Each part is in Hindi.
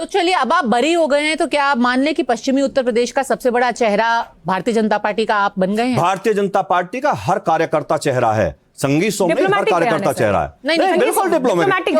तो चलिए, अब आप बरी हो गए हैं तो क्या आप मान लें कि पश्चिमी उत्तर प्रदेश का सबसे बड़ा चेहरा भारतीय जनता पार्टी का आप बन गए हैं? भारतीय जनता पार्टी का हर कार्यकर्ता चेहरा है, संगीत सोम में हर कार्यकर्ता चेहरा है। नहीं, बिल्कुल डिप्लोमेटिक,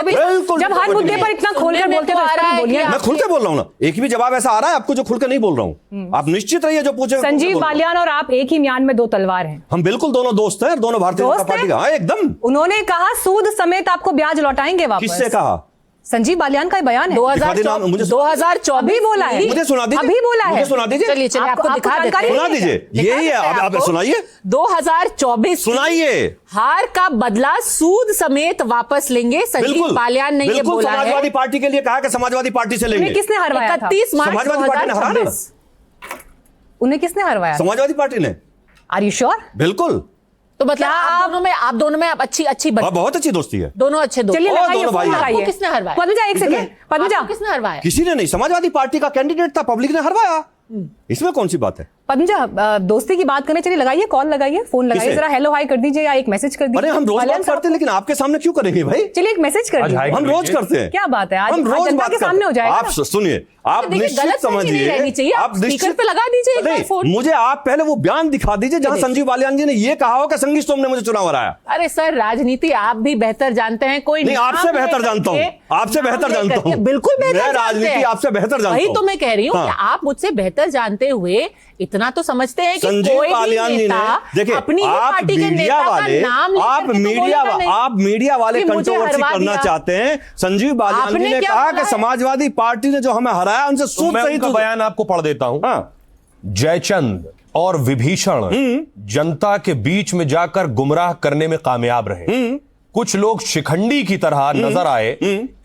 जब हर मुद्दे पर इतना खोलकर बोलते हैं, मैं खुल के बोल रहा हूँ ना, एक भी जवाब ऐसा आ रहा है आपको जो खुल के नहीं बोल रहा हूँ। आप निश्चित रहिए जो पूछे। संजीव बालियान और आप एक ही म्यान में दो तलवार हैं। हम बिल्कुल दोनों दोस्त हैं, दोनों भारतीय जनता पार्टी का। एकदम। उन्होंने कहा सूद समेत आपको ब्याज लौटाएंगे वापस। किससे कहा? संजीव बालियान का बयान है। 2024 अभी बोला है, मुझे सुना दीजिए, अभी बोला है। मुझे सुना दीजिए। चलिए आपको दिखा देते हैं। सुना दीजिए, यही है। आप सुनाइए। 2024 सुनाइए। हार का बदला सूद समेत वापस लेंगे। संजीव बालियान ने ये बोला है। समाजवादी पार्टी के लिए कहा कि समाजवादी पार्टी से लेंगे। किसने हरवाया था? 31 मार्च समाजवादी पार्टी ने हराया। उन्हें किसने हरवाया? समाजवादी पार्टी ने। Are you sure? बिल्कुल। तो मतलब आप दोनों में अच्छी बहुत अच्छी दोस्ती है। दोनों अच्छे दोस्त। चलिए दोनों भाई। आपको किसने हरवाया? पद्मजा एक सेकंड, पद्मजा किसने हरवाया? किसी ने नहीं, समाजवादी पार्टी का कैंडिडेट था, पब्लिक ने हरवाया। इसमें कौन सी बात है? पद्मजा दोस्ती की बात करने, चलिए लगाइए, कॉल लगाइए, फोन लगाइए, जरा हेलो हाय कर दीजिए या एक मैसेज कर दीजिए। अरे हम रोज बात करते हैं, लेकिन आपके सामने क्यों करेंगे भाई? चलिए एक मैसेज कर दीजिए। हम रोज करते हैं। क्या बात है, आज हम रोज बात के सामने हो जाएगा। आप सुनिए, आप निश्चित समझिए, आप स्पीकर पे लगा दीजिए फोन। मुझे आप पहले वो बयान दिखा दीजिए जहां संजीव बालियान जी ने ये कहा हो कि संगीत सोम ने मुझे चुनाव हराया। अरे सर, राजनीति आप भी बेहतर जानते हैं। कोई नहीं, आपसे बेहतर जानता हूँ, आपसे बेहतर जानता हूँ। बिल्कुल बेहतर राजनीति आपसे बेहतर जानता हूँ। वही तो मैं कह रही हूँ कि आप मुझसे बेहतर जानते हुए इतना तो समझते हैं कि संजीव कोई बालियान जी ने, देखिए, अपनी आप पार्टी के नेता का नाम आप मीडिया वाले कंट्रोवर्सी करना चाहते हैं। संजीव बालियान जी ने कहा कि समाजवादी पार्टी ने जो हमें हराया उनसे सूद सहित। बयान आपको पढ़ देता हूं। जयचंद और विभीषण जनता के बीच में जाकर गुमराह करने में कामयाब रहे। कुछ लोग शिखंडी की तरह नजर आए,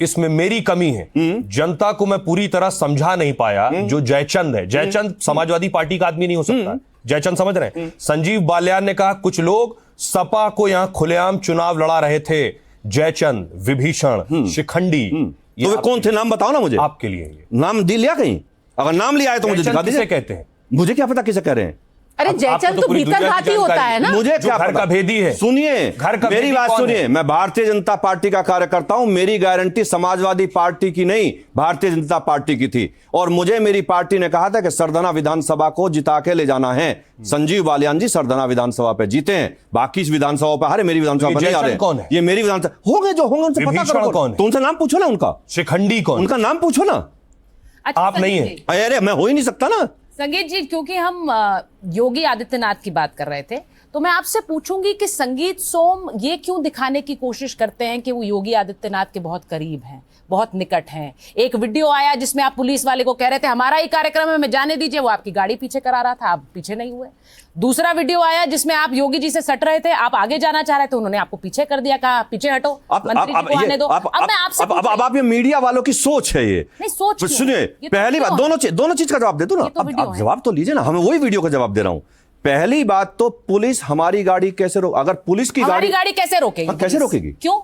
इसमें मेरी कमी है। जनता को मैं पूरी तरह समझा नहीं पाया। जो जयचंद है, जयचंद समाजवादी पार्टी का आदमी नहीं हो सकता। जयचंद समझ रहे हैं। संजीव बालियान ने कहा कुछ लोग सपा को यहां खुलेआम चुनाव लड़ा रहे थे। जयचंद, विभीषण, शिखंडी, तो वे कौन थे? नाम बताओ ना मुझे। आपके लिए ये नाम दी लिया कहीं? अगर नाम लिया है तो मुझे दिखा दीजिए। कहते हैं मुझे क्या पता किसे कह रहे हैं। अरे जयचंद तो भीतरघाती होता है ना। मुझे क्या घर का भेदी है। सुनिए, घर का मेरी बात सुनिए। मैं भारतीय जनता पार्टी का कार्यकर्ता हूं। मेरी गारंटी समाजवादी पार्टी की नहीं, भारतीय जनता पार्टी की थी। और मुझे मेरी पार्टी ने कहा था कि सरदना विधानसभा को जिता के ले जाना है। संजीव बालियान जी सरदना विधानसभा पे जीते हैं, बाकी इस विधानसभा पे हारे, मेरी विधानसभा पर नहीं आ रहे। कौन है ये? मेरी विधानसभा होंगे जो होंगे, उनसे पता करो कौन। तो उनसे नाम पूछो ना उनका। शिखंडी कौन? उनका नाम पूछो ना। आप नहीं है। अरे मैं हो ही नहीं सकता ना। संगीत जी, क्योंकि हम योगी आदित्यनाथ की बात कर रहे थे, तो मैं आपसे पूछूंगी कि संगीत सोम ये क्यों दिखाने की कोशिश करते हैं कि वो योगी आदित्यनाथ के बहुत करीब हैं, बहुत निकट हैं। एक वीडियो आया जिसमें आप पुलिस वाले को कह रहे थे हमारा ही कार्यक्रम है, हमें जाने दीजिए, वो आपकी गाड़ी पीछे करा रहा था, आप पीछे नहीं हुए। दूसरा वीडियो आया जिसमें आप योगी जी से सट रहे थे, आप आगे जाना चाह रहे थे, उन्होंने आपको पीछे कर दिया, कहा पीछे हटो, मंत्री जी को आने दो। अब मैं आपसे अब आप ये मीडिया वालों की सोच है। ये नहीं, सोच सुनिए, पहली बात, दोनों चीज का जवाब दे दो ना। अब जवाब तो लीजिए ना, हमें वही वीडियो का जवाब दे रहा हूं। पहली बात तो पुलिस हमारी गाड़ी कैसे अगर पुलिस की गाड़ी कैसे रोकेगी? कैसे रोकेगी? क्यों?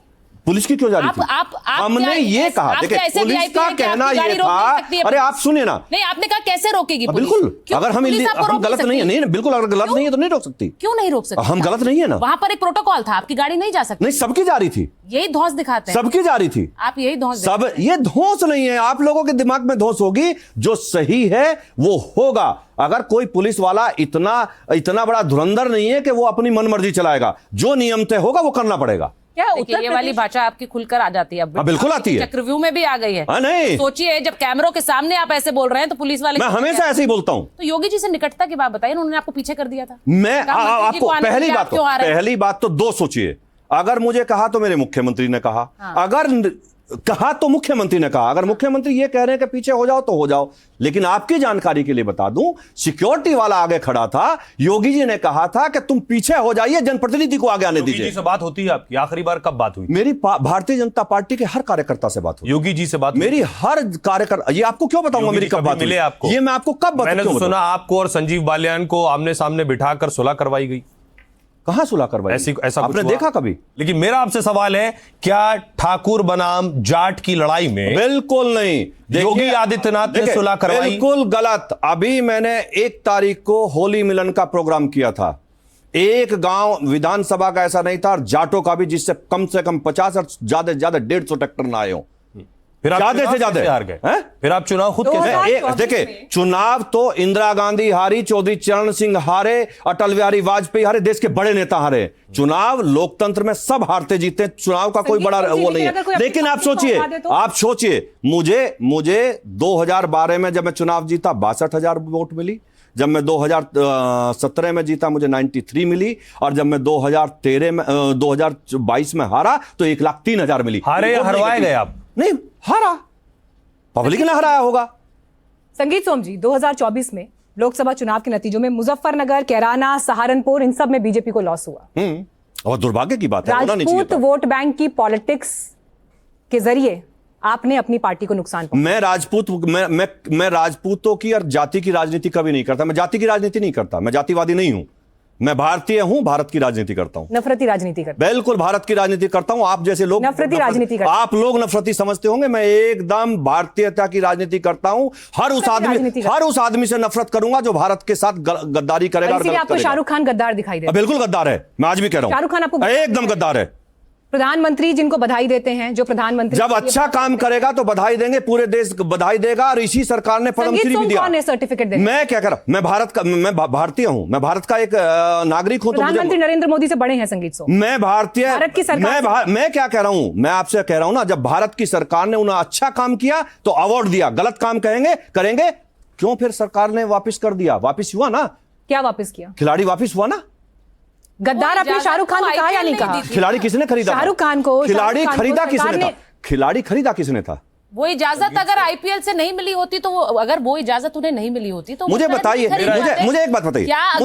पुलिस की क्यों जा रही थी? हमने ये कहा, देखिए पुलिस का कहना ये था। अरे आप सुनिए ना। नहीं, आपने कहा कैसे रोकेगी पुलिस? बिल्कुल, अगर हम गलत नहीं है, नहीं बिल्कुल, अगर गलत नहीं है तो नहीं रोक सकती। क्यों नहीं रोक सकती? हम गलत नहीं है ना। वहां पर एक प्रोटोकॉल था, आपकी गाड़ी नहीं जा सकती। नहीं, सबकी जा रही थी। यही धौंस दिखाते हैं। सबकी जा रही थी। आप यही धौंस सब ये धौंस नहीं है, आप लोगों के दिमाग में धौंस होगी। जो सही है वो होगा। अगर कोई पुलिस वाला इतना बड़ा धुरंधर नहीं है कि वो अपनी मनमर्जी चलाएगा, जो नियम तय होगा वो करना पड़ेगा। क्या ये वाली भाषा आपकी खुलकर आ जाती है? बिल्कुल आती है, चक्रव्यूह में भी आ गई है। नहीं सोचिए, जब कैमरों के सामने आप ऐसे बोल रहे हैं तो पुलिस वाले, मैं हमेशा ऐसे ही बोलता हूं। तो योगी जी से निकटता की बात बताइए, उन्होंने आपको पीछे कर दिया था। मैं आपको पहली बात तो दो सोचिए। अगर मुझे कहा तो मेरे मुख्यमंत्री ने कहा, अगर कहा तो मुख्यमंत्री ने कहा। अगर मुख्यमंत्री ये कह रहे हैं कि पीछे हो जाओ तो हो जाओ। लेकिन आपकी जानकारी के लिए बता दूं, सिक्योरिटी वाला आगे खड़ा था। योगी जी ने कहा था कि तुम पीछे हो जाइए, जनप्रतिनिधि को आगे आने दीजिए। योगी जी से बात होती है आपकी? आखिरी बार कब बात हुई? मेरी भारतीय जनता पार्टी के हर कार्यकर्ता से बात हुई। योगी जी से बात? मेरी हर कार्यकर्ता, ये आपको क्यों बताऊंगा मेरी कब बात मिले आपको? ये मैं आपको कब मैंने तो सुना आपको और संजीव बालियान को आमने सामने बिठाकर सुलह करवाई गई। कहां सुलह करवाई? ऐसा आपने देखा कभी? लेकिन मेरा आपसे सवाल है, क्या ठाकुर बनाम जाट की लड़ाई में? बिल्कुल नहीं। योगी आदित्यनाथ ने सुलह करवाई? बिल्कुल गलत। अभी मैंने 1 तारीख को होली मिलन का प्रोग्राम किया था। एक गांव विधानसभा का ऐसा नहीं था, और जाटों का भी, जिससे कम से कम 50 और ज्यादा 150 ट्रैक्टर ना आए हो। फिर आप ज्यादा चुनाव से ज्यादा कैसे हार गए? हैं? फिर आप चुनाव खुद कैसे हार गए? देखिए, चुनाव तो इंदिरा गांधी हारी, चौधरी चरण सिंह हारे, अटल बिहारी वाजपेयी हारे, देश के बड़े नेता हारे। चुनाव लोकतंत्र में सब हारते जीते, चुनाव का कोई बड़ा वो नहीं है। लेकिन आप सोचिए, मुझे 2012 में जब मैं चुनाव जीता 62,000 वोट मिली। जब मैं 2017 में जीता मुझे 93 मिली, और जब मैं 2022 में हारा तो 1,03,000 मिली। हारे या हरवाए गए आप? नहीं, हारा, पब्लिक ने हराया होगा। संगीत सोम जी, 2024 में लोकसभा चुनाव के नतीजों में मुजफ्फरनगर, कैराना, सहारनपुर, इन सब में बीजेपी को लॉस हुआ। और दुर्भाग्य की बात है, होना नहीं चाहिए राजपूत था। वोट बैंक की पॉलिटिक्स के जरिए आपने अपनी पार्टी को नुकसान पहुंचाया। मैं राजपूतों की और जाति की राजनीति कभी नहीं करता। मैं जाति की राजनीति नहीं करता, मैं जातिवादी नहीं हूं। मैं भारतीय हूं, भारत की राजनीति करता हूं। नफरती राजनीति करते बिल्कुल भारत की राजनीति करता हूं। आप जैसे लोग नफरती राजनीति करते हैं। आप लोग नफरती समझते होंगे, मैं एकदम भारतीयता की राजनीति करता हूं। हर उस आदमी से नफरत करूंगा जो भारत के साथ गद्दारी करेगा। इसीलिए आपको शाहरुख खान गद्दार दिखाई देता है। बिल्कुल गद्दार है, मैं आज भी कह रहा हूं। शाहरुख खान आपको एकदम गद्दार है। प्रधानमंत्री जिनको बधाई देते हैं, जो प्रधानमंत्री जब अच्छा काम करेगा तो बधाई देंगे, पूरे देश बधाई देगा। और इसी सरकार ने पद्मश्री भी दिया। सर्टिफिकेट देगा? मैं क्या कर रहा, मैं भारतीय हूं, मैं भारत का एक नागरिक हूं। प्रधानमंत्री नरेंद्र मोदी से बड़े हैं संगीत सोम। मैं भारतीय, भारत की सरकार मैं क्या कह रहा हूं, मैं आपसे कह रहा हूं ना, जब भारत की सरकार ने उन्हें अच्छा काम किया तो अवार्ड दिया, गलत काम करेंगे क्यों फिर सरकार ने वापिस कर दिया? वापिस हुआ ना? क्या वापिस किया? खिलाड़ी वापिस हुआ ना? गद्दार आपने शाहरुख खान को कहा या नहीं कहा? खिलाड़ी किसने खरीदा? शाहरुख खान को। खिलाड़ी खरीदा किसने था? खिलाड़ी खरीदा किसने था? वो इजाजत अगर आईपीएल से नहीं मिली होती तो अगर वो इजाजत उन्हें नहीं मिली होती तो मुझे बताइए, मुझे एक बात बताइए, क्या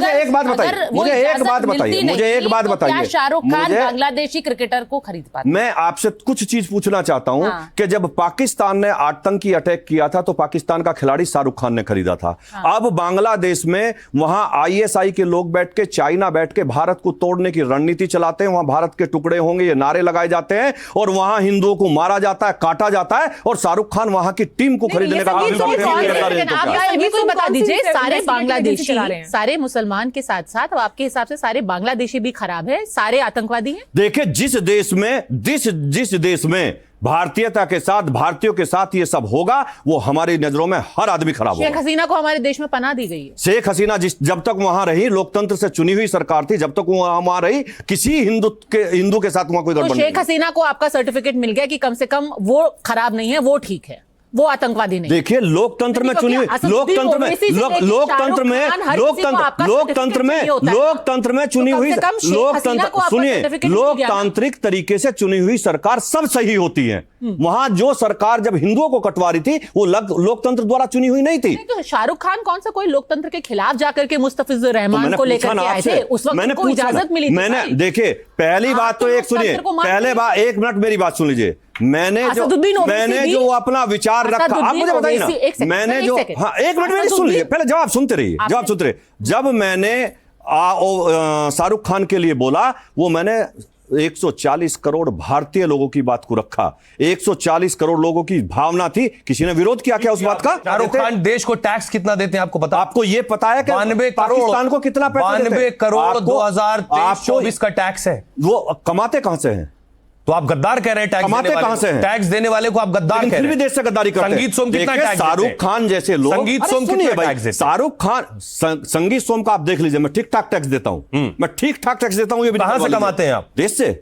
शाहरुख खान बांग्लादेशी क्रिकेटर को खरीद पाते? मैं आपसे कुछ चीज पूछना चाहता हूं कि जब पाकिस्तान ने आतंकी अटैक किया था तो पाकिस्तान का खिलाड़ी शाहरुख खान ने खरीदा था। अब बांग्लादेश में वहां आईएसआई के लोग बैठ के, चाइना बैठ के भारत को तोड़ने की रणनीति चलाते हैं। वहां भारत के टुकड़े होंगे ये नारे लगाए जाते हैं, और वहां हिंदुओं को मारा जाता है, काटा जाता है, और शाहरुख खान वहां की टीम को खरीदने का बिल्कुल बता दीजिए, सारे बांग्लादेशी, सारे मुसलमान के साथ साथ आपके हिसाब से सारे बांग्लादेशी भी खराब है, सारे आतंकवादी हैं? देखिए, जिस देश में भारतीयता के साथ, भारतीयों के साथ ये सब होगा, वो हमारी नजरों में हर आदमी खराब होगा। शेख हसीना को हमारे देश में पनाह दी गई है। शेख हसीना जब तक वहां रही, लोकतंत्र से चुनी हुई सरकार थी, जब तक वहां रही, किसी हिंदू के साथ वहां कोई गड़बड़ नहीं। शेख हसीना को आपका सर्टिफिकेट मिल गया कि कम से कम वो खराब नहीं है, वो ठीक है, वो आतंकवादी नहीं। देखिए, लोकतंत्र में चुनी हुई, लोकतंत्र में चुनी हुई, सुनिए, लोकतांत्रिक तरीके से चुनी हुई सरकार सब सही होती है। वहां जो सरकार जब हिंदुओं को कटवा रही थी वो लोकतंत्र द्वारा चुनी हुई नहीं थी। तो शाहरुख खान कौन सा कोई लोकतंत्र के खिलाफ जाकर के मुस्तफिजुर रहमान को लेकर के आए थे? उस वक्त उनको इजाजत मिली थी। मैंने देखिए, पहली बात तो एक सुनिए, पहले बात, एक मिनट मेरी बात सुन लीजिए। मैंने जो अपना विचार रखा, आप मुझे बताइए ना, मैंने जो, हाँ एक मिनट मेरी सुन लीजिए, पहले जवाब सुनते रहिए, जवाब सुनते रहिए। जब मैंने शाहरुख खान के लिए बोला, वो मैंने 140 करोड़ भारतीय लोगों की बात को रखा। 140 करोड़ लोगों की भावना थी। किसी ने विरोध किया क्या उस बात का? शाहरुख खान देश को टैक्स कितना देते हैं आपको पता? आपको ये पता है कि 92 पाकिस्तान को कितना पैसा देते हैं? 92 करोड़ 2023-24 का टैक्स है। वो कमाते कहां से हैं? तो आप गद्दार कह रहे हैं? टैक्स देने वाले को आप गद्दार कह रहे हैं? फिर भी देश से गद्दारी करते हैं। संगीत सोम कितना टैक्स देते हैं? शाहरुख खान जैसे लोग, संगीत सोम कितना टैक्स देते हैं? शाहरुख खान, संगीत सोम का आप देख लीजिए, मैं ठीक ठाक टैक्स देता हूं, मैं ठीक ठाक टैक्स देता हूं। ये भी कहां से कमाते हैं आप? देश से।